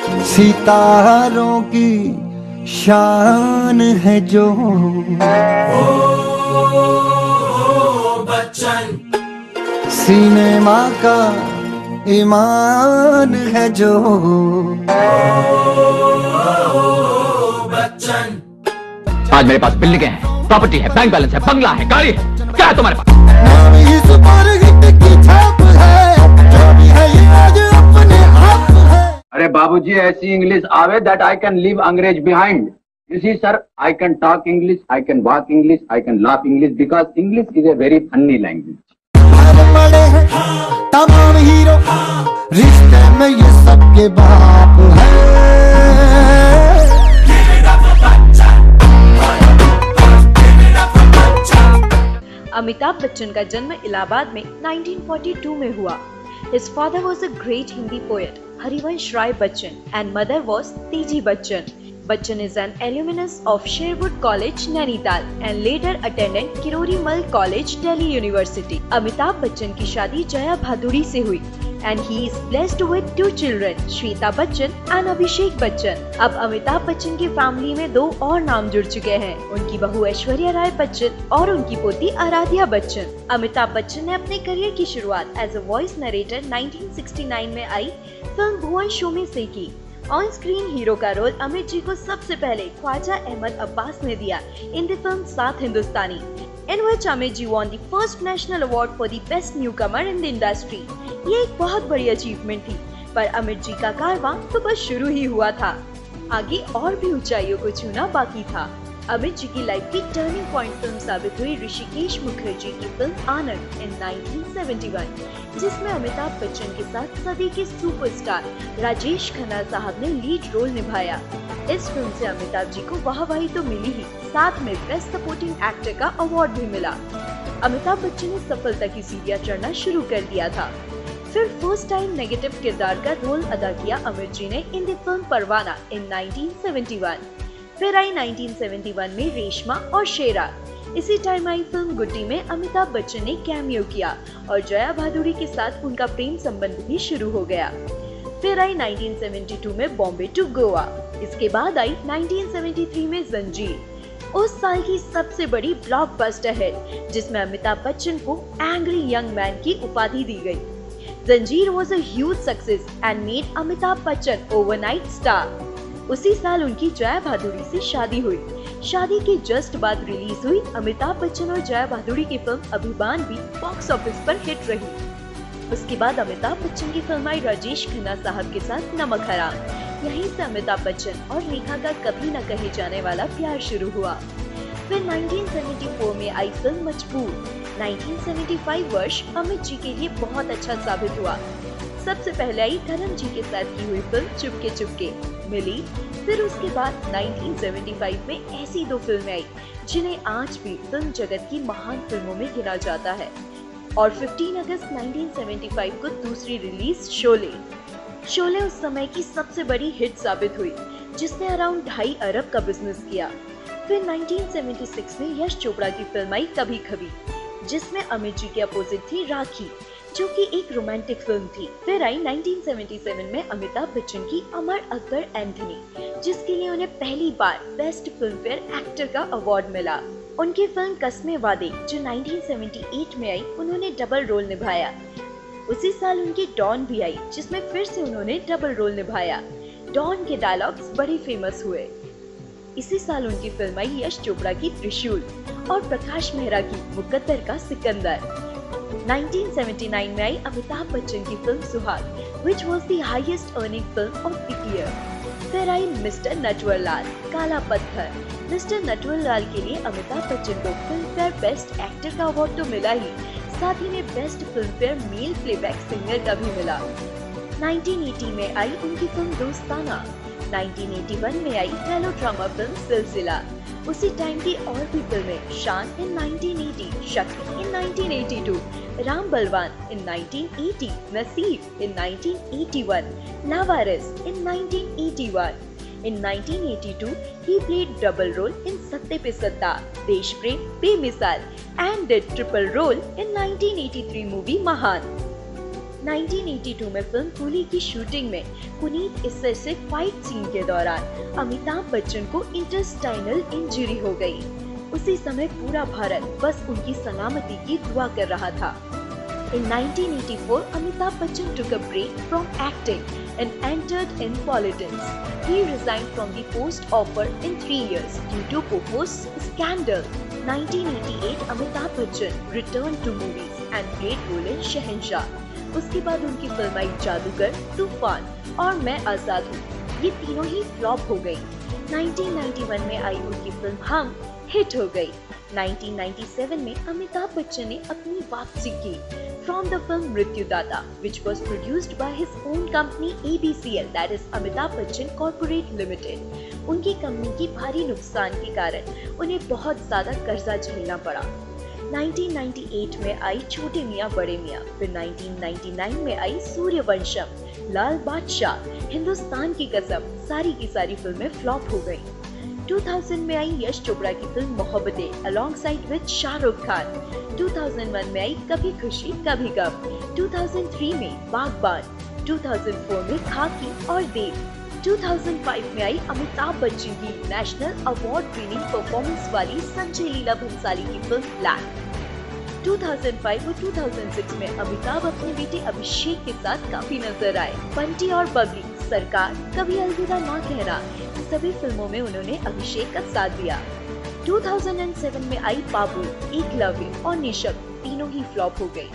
सितारों की शान है जो बच्चन, सिनेमा का ईमान है जो बच्चन। आज मेरे पास बिल्डिंगें हैं, प्रॉपर्टी है, बैंक बैलेंस है, बंगला है, गाड़ी है, क्या है तुम्हारे पास? नाम ही सुपरहिट की छाप है, जो भी है ये आज अपने आप है। अरे बाबूजी, ऐसी इंग्लिश आवे दैट आई कैन लीव अंग्रेज behind. You see, sir, I can talk English, I can walk English, I can laugh English because English is a very funny language. बड़े हैं तमाम हीरो, रिश्ते में ये सबके बाप है। अमिताभ बच्चन का जन्म इलाहाबाद में 1942 में हुआ। His father was a great Hindi poet, Harivansh Rai Bachchan, and mother was Teji Bachchan. Bachchan is an alumnus of Sherwood College, Nainital, and later attended Kirori Mal College, Delhi University. Amitabh Bachchan की शादी जया भादुड़ी से हुई and he is blessed with 2 children, Shweta Bachchan and Abhishek Bachchan. अब अमिताभ बच्चन की family में 2 और नाम जुड़ चुके हैं, उनकी बहू ऐश्वर्या राय बच्चन और उनकी पोती आराध्या बच्चन। अमिताभ बच्चन ने अपने करियर की शुरुआत एज अ वॉइस नरेटर 1969 में आई फिल्म भुवन शो में से की। ऑन स्क्रीन हीरो का रोल अमित जी को सबसे पहले ख्वाजा अहमद अब्बास ने दिया इन द फिल्म सात हिंदुस्तानी, in which Amit ji won the first national award for the best newcomer in the industry. ये एक बहुत बड़ी अचीवमेंट थी, पर अमित जी का कारवां तो बस शुरू ही हुआ था, आगे और भी ऊंचाइयों को छूना बाकी था। अमित जी की लाइफ की टर्निंग पॉइंट फिल्म साबित हुई ऋषिकेश मुखर्जी की फिल्म आनंद इन 1971, जिसमें अमिताभ बच्चन के साथ सदी के सुपरस्टार राजेश खन्ना साहब ने लीड रोल निभाया। इस फिल्म से अमिताभ जी को वाहवाही तो मिली ही, साथ में बेस्ट सपोर्टिंग एक्टर का अवार्ड भी मिला। अमिताभ बच्चन ने सफलता की सीढ़ियां चढ़ना शुरू कर दिया था। फिर फर्स्ट टाइम नेगेटिव किरदार का रोल अदा किया अमित जी ने इन द फिल्म परवाना इन 1971। फिर आई 1971 में रेशमा और शेरा। इसी टाइम आई फिल्म गुड्डी में अमिताभ बच्चन ने कैमियो किया और जया भादुड़ी के साथ उनका प्रेम संबंध भी शुरू हो गया। फिर आई 1972 में बॉम्बे टू गोवा। इसके बाद आई 1973 में जंजीर, उस साल की सबसे बड़ी ब्लॉकबस्टर हिट, जिसमें अमिताभ बच्चन को एंग्री यंग मैन की उपाधि दी गई। जंजीर was a huge success and made Amitabh Bachchan overnight star. उसी साल उनकी जया भादुड़ी से शादी हुई। शादी के जस्ट बाद रिलीज हुई अमिताभ बच्चन और जया भादुड़ी की फिल्म अभिमान भी बॉक्स ऑफिस पर हिट रही। उसके बाद अमिताभ बच्चन की फिल्म आई राजेश खन्ना साहब के साथ नमक हराम। यहीं से अमिताभ बच्चन और रेखा का कभी न कहे जाने वाला प्यार शुरू हुआ। फिर 1974 में आई फिल्म मजबूर। 1975 वर्ष अमित जी के लिए बहुत अच्छा साबित हुआ। सबसे पहले आई करण जी के साथ की हुई फिल्म चुपके चुपके मिली। फिर उसके बाद 1975 में ऐसी 2 फिल्में आई जिन्हें आज भी फिल्म जगत की महान फिल्मों में गिना जाता है। और 15 अगस्त 1975 को दूसरी रिलीज शोले उस समय की सबसे बड़ी हिट साबित हुई, जिसने अराउंड 2.5 अरब का बिजनेस किया। फिर 1976 में यश चोपड़ा की फिल्म आई कभी कभी, जिसमें अमित जी के अपोजिट थी राखी, जो कि एक रोमांटिक फिल्म थी। फिर आई 1977 में अमिताभ बच्चन की अमर अकबर एंथनी, जिसके लिए उन्हें पहली बार बेस्ट फिल्म फेयर एक्टर का अवार्ड मिला। उनकी फिल्म कस्मे वादे जो 1978 में आई, उन्होंने डबल रोल निभाया। उसी साल उनकी डॉन भी आई, जिसमें फिर से उन्होंने डबल रोल निभाया। डॉन के डायलॉग्स बड़े फेमस हुए। इसी साल उनकी फिल्म आई यश चोपड़ा की त्रिशूल और प्रकाश मेहरा की मुकद्दर का सिकंदर। 1979 में आई अमिताभ बच्चन की फिल्म सुहाग, which was the highest earning film of the year। फिर आई मिस्टर नटवरलाल काला पत्थर। मिस्टर नटवरलाल के लिए अमिताभ बच्चन को फिल्म फेयर बेस्ट एक्टर का अवार्ड तो मिला ही, साथ ही में best film fair male playback singer का भी मिला। 1980 में आई उनकी फिल्म दोस्ताना। 1981 में आई मेलोड्रामा फिल्म सिलसिला। उसी टाइम की और भी फिल्में शान इन 1980, शक्ति इन 1982, राम बलवान इन 1980, नसीब इन 1981, लावारिस इन 1981। In 1982, he played double role in सत्ते पे सत्ता, देश प्रेम बेमिसाल and did triple role in 1983 movie महान। 1982 में फिल्म कूली की शूटिंग में पुनीत इस्सर से फाइट सीन के दौरान अमिताभ बच्चन को इंटेस्टाइनल इंजरी हो गई। उसी समय पूरा भारत बस उनकी सलामती की दुआ कर रहा था। In 1984, Amitabh Bachchan took a break from acting and entered in politics. He resigned from the post offered in 3 years due to proposed scandal. 1988, Amitabh Bachchan returned to movies and played role in शहंशाह। उसके बाद उनकी film आई जादूगर, तूफान और मैं आजाद हूँ। ये तीनों ही फ्लॉप हो गई। 1991 में आई उनकी फिल्म हम हिट हो गई। 1997 में अमिताभ बच्चन ने अपनी वापसी की from the film Mrityudaata, which was produced by his own company ABCL, that is Amitabh Bachchan Corporate Limited। उनकी कंपनी की भारी नुकसान के कारण उन्हें बहुत ज्यादा कर्जा झेलना पड़ा। 1998 में आई छोटे मियाँ बड़े मियाँ, फिर 1999 में आई सूर्यवंशम, लाल बादशाह, हिंदुस्तान की कसम, सारी की सारी फिल्में फ्लॉप हो गयी। 2000 में आई यश चोपड़ा की film Mohabbatein alongside with Shahrukh Khan. 2001 में आई कभी खुशी कभी गम। 2003 में बागबान। 2004 में खाकी और देव। 2005 में आई अमिताभ बच्चन की नेशनल अवार्ड विनिंग परफॉर्मेंस वाली संजय लीला भंसाली की फिल्म ब्लैक। 2005 और 2006 में अमिताभ अपने बेटे अभिषेक के साथ काफी नजर आए। बंटी और बबली, सरकार, कभी अलविदा ना कहना, सभी फिल्मों में उन्होंने अभिषेक का साथ दिया। 2007 में आई बाबुल, एकलव्य और निशब, तीनों ही फ्लॉप हो गई।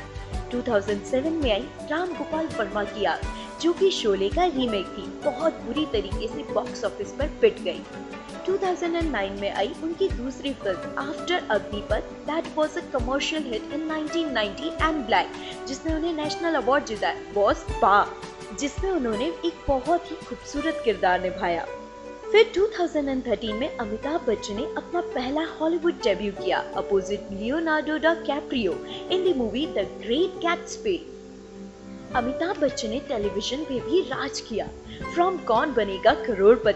2007 में आई राम गोपाल वर्मा की आग, जो कि शोले का रीमेक थी, बहुत बुरी तरीके से बॉक्स ऑफिस पर पिट गई। 2009 में आई उनकी दूसरी film after Agneepath, that was a commercial hit in 1990 and black, जिसने उन्हें नेशनल अवार्ड जीता बॉस बा, जिसमें उन्होंने एक बहुत ही खूबसूरत किरदार निभाया। फिर 2013 में अमिताभ बच्चन ने अपना पहला हॉलीवुड डेब्यू किया opposite Leonardo DiCaprio in the movie the great Gatsby. Amitabh Bachchan ने टेलीविजन पे भी राज किया, फ्रॉम कौन बनेगा करोड़पति